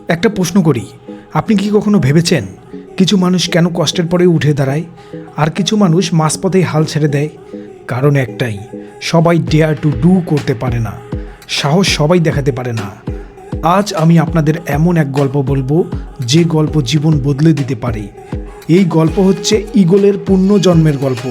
একটা প্রশ্ন করি, আপনি কি কখনো ভেবেছেন কিছু মানুষ কেন কষ্টের পরে উঠে দাঁড়ায় আর কিছু মানুষ মাঝপথেই হাল ছেড়ে দেয়? কারণ একটাই, সবাই ডেয়ার টু ডু করতে পারে না, সাহস সবাই দেখাতে পারে না। আজ আমি আপনাদের এমন এক গল্প বলবো যে গল্প জীবন বদলে দিতে পারে। এই গল্প হচ্ছে ঈগলের পুনর্জন্মের গল্প।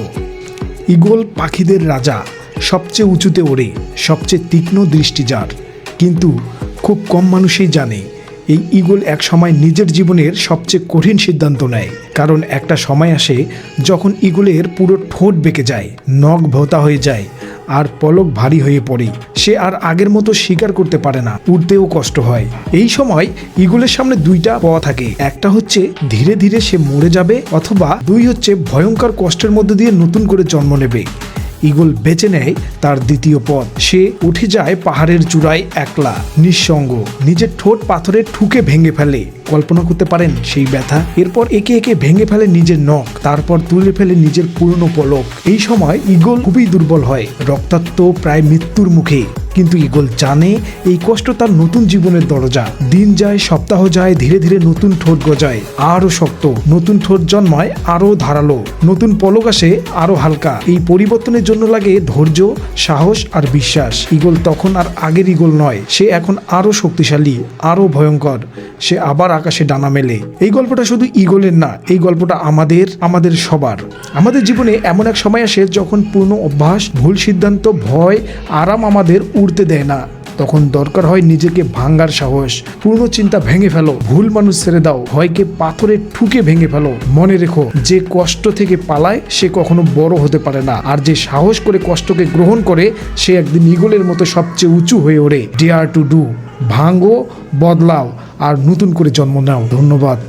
ঈগল পাখিদের রাজা, সবচেয়ে উঁচুতে ওড়ে, সবচেয়ে তীক্ষ্ণ দৃষ্টি যার। কিন্তু খুব কম মানুষই জানে এই ঈগল এক সময় নিজের জীবনের সবচেয়ে কঠিন সিদ্ধান্ত নেয়। কারণ একটা সময় আসে যখন ঈগলের পুরো ঠোঁট বেঁকে যায়, নখ ভোঁতা হয়ে যায় আর পলক ভারী হয়ে পড়ে। সে আর আগের মতো শিকার করতে পারে না, উড়তেও কষ্ট হয়। এই সময় ঈগলের সামনে দুইটা পথ থাকে, একটা হচ্ছে ধীরে ধীরে সে মরে যাবে, অথবা দুই হচ্ছে ভয়ঙ্কর কষ্টের মধ্যে দিয়ে নতুন করে জন্ম নেবে। ঈগল বেছে নেয় তার দ্বিতীয় পথ। সে উঠে যায় পাহাড়ের চূড়ায় একলা, নিঃসঙ্গ, নিজের ঠোঁট পাথরে ঠুকে ভেঙে ফেলে। কল্পনা করতে পারেন সেই ব্যথা? এরপর একে একে ভেঙে ফেলে নিজের নখ, তারপর তুলে ফেলে নিজের পুরনো পলক। এই সময় ঈগল খুবই দুর্বল হয়, রক্তাক্ত, প্রায় মৃত্যুর মুখে। কিন্তু ঈগল জানে এই কষ্ট তার নতুন জীবনের দরজা। দিন যায়, সপ্তাহ যায়, ধীরে ধীরে নতুন ঠোঁট গজায়, আরো শক্ত, নতুন ঠোঁট জন্মায় আরো ধারালো, নতুন পলক আসে আরো হালকা। এই পরিবর্তনের জন্য লাগে ধৈর্য, সাহস আর বিশ্বাস। ঈগল তখন আর আগের ঈগল নয়, সে এখন আরো শক্তিশালী, আরো ভয়ঙ্কর। সে আবার আকাশে ডানা মেলে। এই গল্পটা শুধু ঈগলের না, এই গল্পটা আমাদের সবার। আমাদের জীবনে এমন এক সময় আসে যখন পুরনো অভ্যাস, ভুল সিদ্ধান্ত, ভয়, আরাম আমাদের উড়তে দেয় না। তখন দরকার হয় নিজেকে ভাঙার সাহস। পুরনো চিন্তা ভেঙে ফেলো, ভুল মানুষ ছেড়ে দাও, ভয়কে পাথরে ঠুকে ভেঙে ফেলো। মনে রেখো, যে কষ্ট থেকে পালায় সে কখনো বড় হতে পারে না, আর যে সাহস করে কষ্টকে গ্রহণ করে সে একদিন ঈগলের মতো সবচেয়ে উঁচু হয়ে ওঠে। ডেয়ার টু ডু, ভাঙো, বদলাও আর নতুন করে জন্ম নাও। ধন্যবাদ।